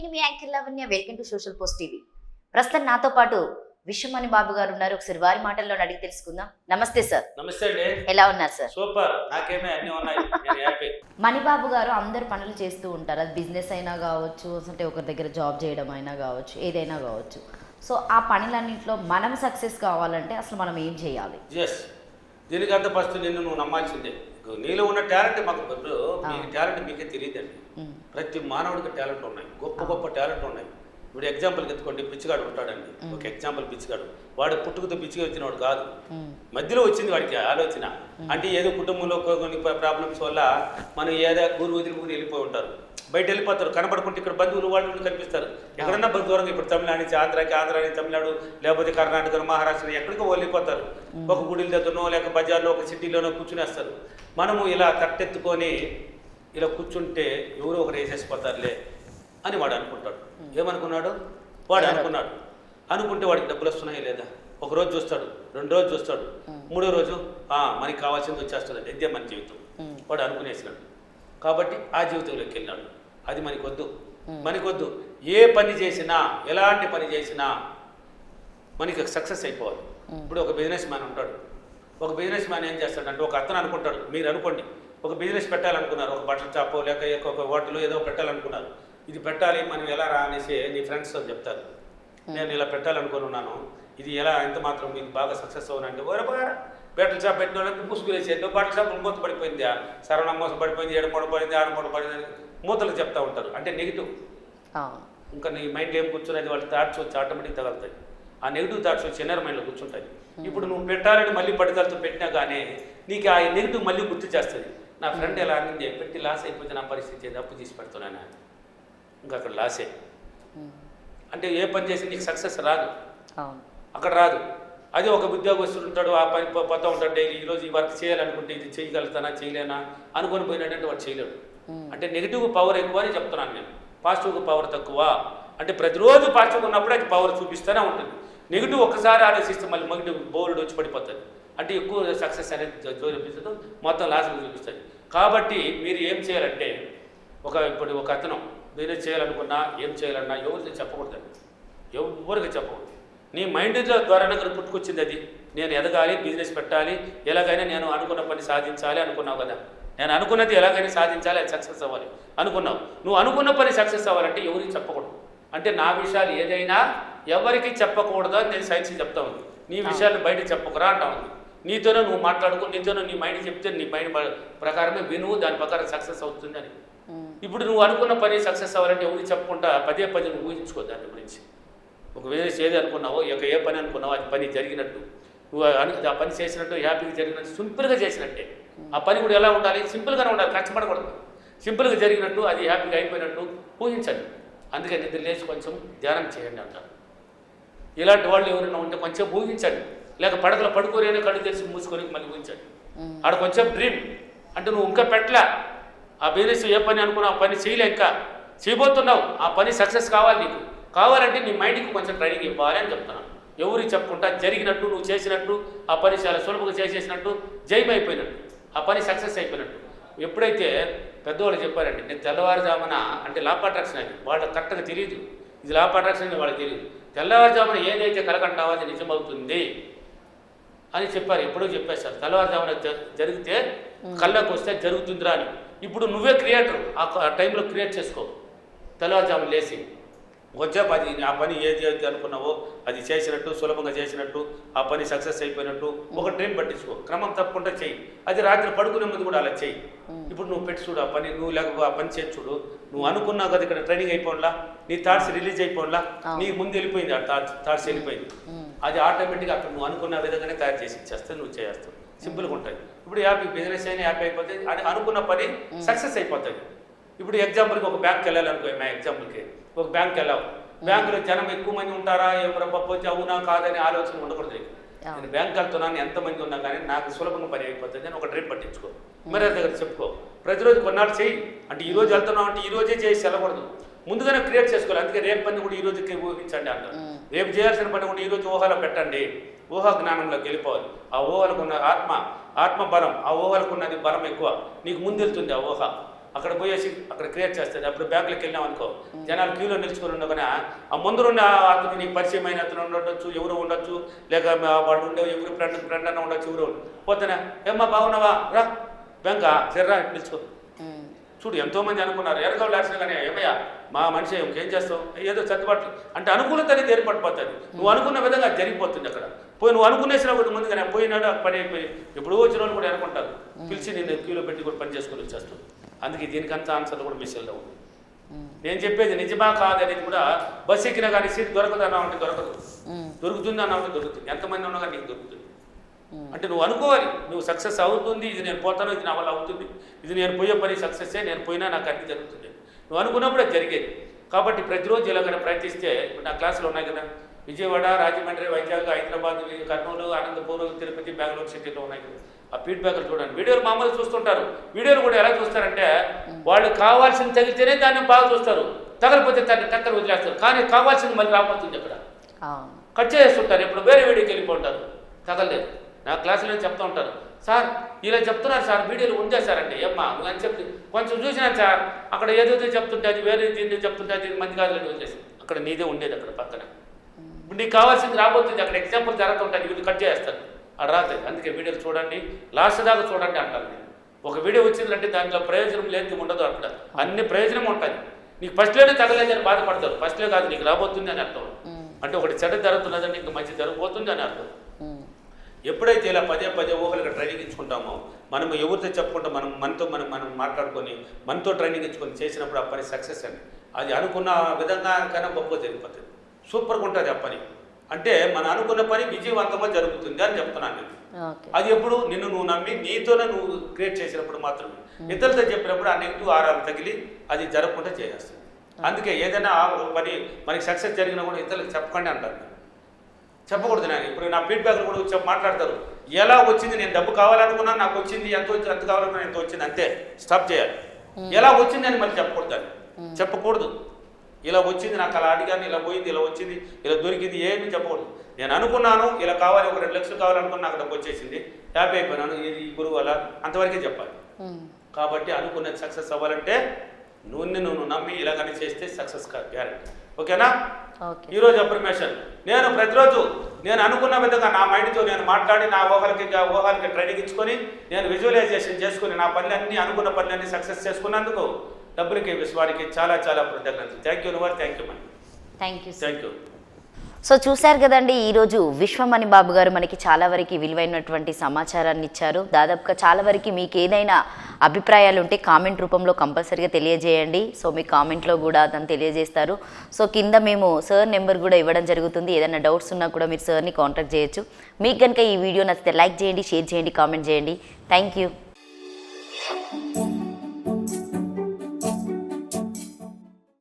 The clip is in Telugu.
నేను మీ anchor Lavanya. Welcome to social post TV. ప్రస్తుతం నాతో పాటు విశ్వమణి బాబు గారు ఉన్నారు. ఒకసారి వారి మాటల్లో అడిగి తెలుసుకుందాం. నమస్తే సార్. నమస్తే అండి. ఎలా ఉన్నారు సార్? సూపర్. నాకేమే అన్ని ఉన్నాయి, నేను హ్యాపీ. మణిబాబు గారు అందరు పనులు చేస్తూ ఉంటారు. అది బిజినెస్ అయినా కావచ్చు, అంటే ఒకరి దగ్గర జాబ్ చేయడం అయినా కావచ్చు, ఏదైనా కావచ్చు. సో ఆ పనులన్నింటిలో మనం సక్సెస్ కావాలంటే అసలు మనం ఏం చేయాలి? ఎస్, దీనికంతా ఫస్ట్ నువ్వు నమ్మాల్సిందే. నీలో ఉన్న టాలెంట్ మాకు మీ టాలెంట్ మీకే తెలియదండి. ప్రతి మానవుడికి టాలెంట్ ఉన్నాయి, గొప్ప గొప్ప టాలెంట్ ఉన్నాయి. ఇప్పుడు ఎగ్జాంపుల్కి ఎత్తుకోండి, పిచ్చిగాడు ఉంటాడండి. ఒక ఎగ్జాంపుల్, పిచ్చిగాడు వాడు పుట్టుకతో పిచ్చిగా వచ్చినవాడు కాదు, మధ్యలో వచ్చింది వాడికి ఆలోచన. అంటే ఏదో కుటుంబంలో కొన్ని ప్రాబ్లమ్స్ వల్ల మనం ఏదో ఊరు వదిలి వెళ్ళిపోయి ఉంటారు, బయట వెళ్ళిపోతారు, కనబడుకుంటే ఇక్కడ బంధువులు వాళ్ళు కనిపిస్తారు. ఎక్కడన్నా దూరంగా ఇప్పుడు తమిళనాడు నుంచి ఆంధ్ర నుంచి తమిళనాడు, లేకపోతే కర్ణాటక, మహారాష్ట్ర ఎక్కడికో వెళ్ళిపోతారు. ఒక గుడిల దగ్గరనో లేక బజార్లో ఒక సిటీలోనో కూర్చునేస్తారు. మనము ఇలా తట్టెత్తుకొని ఇలా కూర్చుంటే ఎవరో ఒకరు వేసేసిపోతారులే అని వాడు అనుకుంటాడు. ఏమనుకున్నాడు వాడు? అనుకుంటే వాడికి డబ్బులు వస్తున్నాయి లేదా? ఒక రోజు చూస్తాడు, 2 రోజులు చూస్తాడు, 3వ రోజు మనకి కావాల్సింది వచ్చేస్తుంది. ఇదే మన జీవితం వాడు అనుకునేసినాడు. కాబట్టి ఆ జీవితంలోకి వెళ్ళినాడు. అది మనకొద్దు. ఏ పని చేసినా, ఎలాంటి పని చేసినా మనకి సక్సెస్ అయిపోవాలి. ఇప్పుడు ఒక బిజినెస్ మ్యాన్ ఉంటాడు. ఒక బిజినెస్ మ్యాన్ ఏం చేస్తాడంటే, ఒక అతను అనుకుంటాడు, మీరు అనుకోండి, ఒక బిజినెస్ పెట్టాలనుకున్నారు, ఒక బట్టల షాపో లేక ఒక హోటల్ ఏదో పెట్టాలనుకున్నారు. ఇది పెట్టాలి, మనం ఎలా రా అనేసి నీ ఫ్రెండ్స్తో చెప్తారు. నేను ఇలా పెట్టాలనుకుని ఉన్నాను, ఇది ఎలా ఎంత మాత్రం మీకు బాగా సక్సెస్ అవునంటే, బాగా బట్టల షాప్ పెట్టిన వాళ్ళకి ముసుగులేసి బట్టల షాప్ మూత పడిపోయింది, సరవణ మోసం పడిపోయింది, 7 మూట పడింది, 6 మూట పడింది, మూతలు చెప్తా ఉంటారు. అంటే నెగిటివ్. ఇంకా నీ మైండ్ ఏం కూర్చున్నది, వాళ్ళ థాట్స్ వచ్చి ఆటోమేటిక్ తగులుతాయి. ఆ నెగిటివ్ థాట్స్ వచ్చి ఇన్నర్ మైండ్లో కూర్చుంటాయి. ఇప్పుడు నువ్వు పెట్టాలని మళ్ళీ పట్టుదలతో పెట్టినా కానీ నీకు ఆ నెగిటివ్ మళ్ళీ గుర్తు చేస్తుంది. నా ఫ్రెండ్ ఎలా అనింది, పెట్టి లాస్ అయిపోతే నా పరిస్థితి అప్పు తీసి పెడుతున్నాను, ఇంకా అక్కడ లాసే. అంటే ఏ పని చేసి నీకు సక్సెస్ రాదు, అక్కడ రాదు. అదే ఒక ఉద్యోగస్తుడు ఉంటాడు, ఆ పని పోతూ ఉంటాడు డైలీ. ఈరోజు ఈ వర్క్ చేయాలనుకుంటే ఇది చేయగలుగుతానా చేయలేనా అనుకొని పోయినాడంటే వాడు చేయలేడు. అంటే నెగిటివ్ పవర్ ఎక్కువ అని చెప్తున్నాను నేను, పాజిటివ్ పవర్ తక్కువ. అంటే ప్రతిరోజు పాజిటివ్ ఉన్నప్పుడు అది పవర్ చూపిస్తూనే ఉంటుంది. నెగిటివ్ ఒక్కసారి ఆలోచిస్తే మళ్ళీ నెగిటివ్ బోర్డు వచ్చి పడిపోతుంది. అంటే ఎక్కువ సక్సెస్ అనేది చూపిస్తుంది, మొత్తం లాస్కి చూపిస్తుంది. కాబట్టి మీరు ఏం చేయాలంటే, ఇప్పుడు ఒక అతను బిజినెస్ చేయాలనుకున్నా, ఏం చేయాలన్నా ఎవరికి చెప్పకూడదండి, ఎవరికి చెప్పకూడదు. నీ మైండ్ ద్వారా నాకు పుట్టుకొచ్చింది అది. నేను ఎదగాలి, బిజినెస్ పెట్టాలి, ఎలాగైనా నేను అనుకున్న పని సాధించాలి అనుకున్నావు కదా. నేను అనుకున్నది ఎలాగైనా సాధించాలి, అది సక్సెస్ అవ్వాలి అనుకున్నావు. నువ్వు అనుకున్న పని సక్సెస్ అవ్వాలంటే ఎవరికి చెప్పకూడదు. అంటే నా విషయాలు ఏదైనా ఎవరికి చెప్పకూడదు అని నేను సైన్స్ చెప్తా ఉంది. నీ విషయాలు బయట చెప్పకురా అంటా ఉంది. నీతోనే నువ్వు మాట్లాడుకో, నీతోనే నీ మైండ్ చెప్తే నీ మైండ్ ప్రకారమే విను, దాని ప్రకారం సక్సెస్ అవుతుంది అని. ఇప్పుడు నువ్వు అనుకున్న పని సక్సెస్ అవ్వాలంటే ఎవరికి చెప్పకుండా పదే నువ్వు ఊహించుకో దాని గురించి. ఒక బిజినెస్ ఏది అనుకున్నావో, ఏ పని అనుకున్నావో అది పని జరిగినట్టు, నువ్వు ఆ పని చేసినట్టు, హ్యాపీగా జరిగినట్టు, సింపుల్గా చేసినట్టే. ఆ పని కూడా ఎలా ఉండాలి, సింపుల్గానే ఉండాలి, కష్టపడకూడదు. సింపుల్గా జరిగినట్టు, అది హ్యాపీగా అయిపోయినట్టు ఊహించండి. అందుకే నిద్ర లేచి కొంచెం ధ్యానం చేయండి అంటారు. ఇలాంటి వాళ్ళు ఎవరైనా ఉంటే కొంచెం ఊహించండి, లేక పడకలు పడుకోలేని కళ్ళు తెరిచి మూసుకొని మళ్ళీ ఊహించండి. ఆడ కొంచెం డ్రీమ్. అంటే నువ్వు ఇంకా పెట్టలే ఆ బిజినెస్, ఏ పని అనుకున్నావు ఆ పని చేయలే, ఇంకా చేయబోతున్నావు. ఆ పని సక్సెస్ కావాలి, నీకు కావాలంటే నీ మైండ్కి కొంచెం ట్రైనింగ్ ఇవ్వాలి అని చెప్తున్నాను. ఎవరికి చెప్పకుండా జరిగినట్టు, నువ్వు చేసినట్టు, ఆ పని చాలా సులభంగా చేసేసినట్టు, జయమైపోయినట్టు, ఆ పని సక్సెస్ అయిపోయినట్టు. ఎప్పుడైతే పెద్దవాళ్ళు చెప్పారండి, నేను తెల్లవారుజామున, అంటే లా ఆఫ్ అట్రాక్షన్ అని వాళ్ళకి కరెక్ట్గా తెలియదు, ఇది లా ఆఫ్ అట్రాక్షన్ అని వాళ్ళకి తెలియదు. తెల్లవారుజామున ఏదైతే కలకంటావో అది నిజమవుతుంది అని చెప్పారు. ఎప్పుడో చెప్పేశారు. తెల్లవారుజామున జరిగితే కళ్ళకు వస్తే జరుగుతుందిరా అని. ఇప్పుడు నువ్వే క్రియేటర్, ఆ టైంలో క్రియేట్ చేసుకో. తెల్లవారుజామున లేచి వచ్చేపు అది ఆ పని ఏది అనుకున్నావో అది చేసినట్టు, సులభంగా చేసినట్టు, ఆ పని సక్సెస్ అయిపోయినట్టు ఒక డ్రీమ్ పట్టించుకో. క్రమం తప్పకుండా చెయ్యి. అది రాత్రి పడుకునే ముందు కూడా అలా చెయ్యి. ఇప్పుడు నువ్వు పెట్టి చూడు ఆ పని, నువ్వు లేకపోతే ఆ పని చేసి చూడు. నువ్వు అనుకున్నావు కదా, ఇక్కడ ట్రైనింగ్ అయిపోయినా, నీ థాట్స్ రిలీజ్ అయిపోయినా, నీ ముందు వెళ్ళిపోయింది, ఆ థాట్స్ వెళ్ళిపోయింది. అది ఆటోమేటిక్గా అక్కడ నువ్వు అనుకున్న విధంగానే తయారు చేసి ఇచ్చేస్తే నువ్వు చేస్తావు. సింపుల్గా ఉంటుంది. ఇప్పుడు హ్యాపీ బిజినెస్ అయినా హ్యాపీ అయిపోతుంది, అది అనుకున్న పని సక్సెస్ అయిపోతుంది. ఇప్పుడు ఎగ్జాంపుల్కి ఒక బ్యాంక్కి వెళ్ళాలనుకో, మా ఎగ్జాంపుల్కి ఒక బ్యాంక్కి వెళ్ళావు. బ్యాంకులో జనం ఎక్కువ మంది ఉంటారా, ఎవరో పోతే అవునా కాదని ఆలోచన ఉండకూడదు. నేను బ్యాంక్ వెళ్తున్నాను, ఎంతమంది ఉన్నా కానీ నాకు సులభంగా పని అయిపోతుంది అని ఒక డ్రీమ్ పట్టించుకో. మరి దగ్గర చెప్పుకో. ప్రతిరోజు కొన్నాళ్ళు చేయి. అంటే ఈరోజు వెళ్తున్నావు అంటే ఈరోజే చేసి వెళ్ళకూడదు, ముందుగానే క్రియేట్ చేసుకోవాలి. అందుకే రేపు పని కూడా ఈరోజుకి ఊహించండి అంటారు. రేపు చేయాల్సిన పని కూడా ఈరోజు ఊహలో పెట్టండి. ఊహా జ్ఞానంలోకి వెళ్ళిపోవాలి. ఆ ఊహలకున్న ఆత్మ బలం, ఆ ఊహలకున్నది బలం ఎక్కువ, నీకు ముందు వెళ్తుంది ఆ ఊహ. అక్కడ పోయేసి అక్కడ క్రియేట్ చేస్తుంది. అప్పుడు బ్యాంకులకు వెళ్ళాం అనుకో, జనాలు క్యూలో నిలుచుకొని ఉండగానే ఆ ముందరున్న అతను నీకు పరిచయమైన అతను ఉండొచ్చు, ఎవరు ఉండొచ్చు, లేక వాడు ఉండే ఎవరు ఫ్రెండ్ అన్న ఉండొచ్చు, ఎవరు పోతేనే ఏమ్మా బాగున్నావా రా బ్యాంకా సరేరా నిలుచుకో. చూడు ఎంతోమంది అనుకున్నారు ఎరగవు లాసిన కానీ ఏమయ్యా మా మనిషి ఇంకేం చేస్తావు ఏదో సర్దుబాట్లు అంటే అనుకూలత అనేది ఏర్పడిపోతుంది. నువ్వు అనుకున్న విధంగా అది జరిగిపోతుంది. అక్కడ పోయి నువ్వు అనుకునేసిన ముందుగానే పోయినాడు పని అయిపోయి ఎప్పుడో వచ్చిన వాళ్ళు కూడా అనుకుంటారు, పిలిచి నేను క్యూలో పెట్టి కూడా పని చేసుకొని వచ్చేస్తాను. అందుకే దీనికంతా ఆన్సర్లు కూడా మిషన్లో ఉంది. నేను చెప్పేది నిజమా కాదనేది కూడా బస్సు ఎక్కినా కానీ సీట్ దొరకదన్నా ఉంటే దొరకదు, దొరుకుతుంది అన్నా ఉంటే దొరుకుతుంది, ఎంతమంది ఉన్నా కానీ నీకు దొరుకుతుంది. అంటే నువ్వు అనుకోవాలి నువ్వు సక్సెస్ అవుతుంది, ఇది నేను పోతాను, ఇది నా వల్ల అవుతుంది, ఇది నేను పోయే పని సక్సెస్సే, నేను పోయినా నాకు అన్ని జరుగుతుంది నువ్వు అనుకున్నప్పుడు అది జరిగేది. కాబట్టి ప్రతిరోజు ఇలాగైనా ప్రయత్నిస్తే నా క్లాసులు ఉన్నాయి కదా, విజయవాడ, రాజమండ్రి, వైజాగ్, హైదరాబాద్, కర్నూలు, అనంతపూర్, తిరుపతి, బెంగళూరు సిటీలో ఉన్నాయి కదా. ఆ ఫీడ్బ్యాక్లు చూడండి. వీడియోలు మామూలు చూస్తుంటారు, వీడియోలు కూడా ఎలా చూస్తారంటే వాళ్ళు కావాల్సింది తగిలితేనే దాన్ని బాగా చూస్తారు, తగలిపోతే దాన్ని టక్కన వదిలేస్తారు. కానీ కావాల్సింది మళ్ళీ రాబోతుంది అక్కడ కట్ చేస్తుంటారు. ఇప్పుడు వేరే వీడియోకి వెళ్ళిపోతారు, తగలేదు. నా క్లాసులో చెప్తూ ఉంటారు, సార్ ఇలా చెప్తున్నారు సార్ వీడియోలు ఉందే సార్ అంటే ఏమ్మా అని చెప్పి కొంచెం చూసినాను సార్, అక్కడ ఏదైతే చెప్తుంటే అది వేరే దీన్ని చెప్తుంటే అది మంది కాదు వదిలేసి అక్కడ నీదే ఉండేది అక్కడ పక్కన. ఇప్పుడు నీకు కావాల్సింది రాబోతుంది, అక్కడ ఎగ్జాంపుల్ జరుగుతుంటుంది, వీళ్ళు కట్ చేస్తారు, అది రాలేదు. అందుకే వీడియోలు చూడండి, లాస్ట్ దాకా చూడండి అంటారు. నేను ఒక వీడియో వచ్చిందంటే దాంట్లో ప్రయోజనం లేనిది ఉండదు, అక్కడ అన్ని ప్రయోజనం ఉంటుంది. నీకు ఫస్ట్లోనే తగలేదని బాధపడతారు, ఫస్ట్లో కాదు నీకు రాబోతుంది అని అర్థం. అంటే ఒకటి చెడ్డ జరుగుతున్నదని నీకు మంచి జరగబోతుంది అని అర్థం. ఎప్పుడైతే ఇలా పదే పదే ఊహలుగా ట్రైనింగ్ ఇచ్చుకుంటామో మనం ఎవరితో చెప్పుకుంటాం, మనతో మనం మాట్లాడుకొని మనతో ట్రైనింగ్ ఇచ్చుకొని చేసినప్పుడు ఆ పని సక్సెస్ అండి. అది అనుకున్న విధంగా కన్నా గొప్ప జరిగిపోతుంది, సూపర్గా ఉంటుంది ఆ పని. అంటే మనం అనుకున్న పని విజయవంతంగా జరుగుతుంది అని చెప్తున్నాను నేను. అది ఎప్పుడు నువ్వు నమ్మి నీతోనే నువ్వు క్రియేట్ చేసినప్పుడు మాత్రమే. ఇతరులతో చెప్పినప్పుడు ఆ నెగిటివ్ ఆరాలు తగిలి అది జరగకుండా చేసేస్తుంది. అందుకే ఏదైనా ఒక పని మనకి సక్సెస్ జరిగినా కూడా ఇతరులకు చెప్పకండి అంటారు. చెప్పకూడదు. నేను ఇప్పుడు నా ఫీడ్బ్యాక్లు కూడా మాట్లాడతారు, ఎలా వచ్చింది, నేను డబ్బు కావాలనుకున్నాను నాకు వచ్చింది, ఎంత వచ్చింది ఎంత కావాలనుకున్నా ఎంత వచ్చింది అంతే, స్టాప్ చేయాలి. ఎలా వచ్చింది అని మళ్ళీ చెప్పకూడదు, చెప్పకూడదు. ఇలా వచ్చింది నాకు అలా అడిగాను, ఇలా పోయింది, ఇలా వచ్చింది, ఇలా దొరికింది, ఏమి చెప్పకూడదు. నేను అనుకున్నాను ఇలా కావాలి, ఒక 2 లక్షలు కావాలనుకున్నా నాకు డబ్బు వచ్చేసింది, హ్యాపీ అయిపోయినాను, ఇది గురువు అలా అంతవరకే చెప్పాలి. కాబట్టి అనుకున్నది సక్సెస్ అవ్వాలంటే నువ్వు నమ్మి ఇలాగని చేస్తే సక్సెస్ గ్యారెంటీ. ఓకేనా? ఈరోజు అఫర్మేషన్, నేను ప్రతిరోజు నేను అనుకున్న విధంగా నా మైండ్తో నేను మాట్లాడి నా ఊహలకి ట్రైనింగ్ ఇచ్చుకొని నేను విజువలైజేషన్ చేసుకుని నా పనులన్నీ అనుకున్న పనులన్నీ సక్సెస్ చేసుకున్నందుకు డబ్బులకి విశ్వానికి చాలా చాలా కృతజ్ఞతలు. థ్యాంక్ యూ నువ్వు, thank you money, thank you. So చూశారు కదండి, ఈరోజు విశ్వమణి బాబు గారు మనకి చాలా వరకు విలువైనటువంటి సమాచారాన్ని ఇచ్చారు. దాదాపుగా చాలా వరకు మీకు ఏదైనా అభిప్రాయాలు ఉంటే కామెంట్ రూపంలో కంపల్సరీగా తెలియజేయండి. సో మీ కామెంట్లో కూడా అతను తెలియజేస్తారు. సో కింద మేము సార్ నెంబర్ కూడా ఇవ్వడం జరుగుతుంది, ఏదైనా డౌట్స్ ఉన్నా కూడా మీరు సార్ని కాంటాక్ట్ చేయొచ్చు. మీకు కనుక ఈ వీడియో నచ్చితే లైక్ చేయండి, షేర్ చేయండి, కామెంట్ చేయండి. Thank you.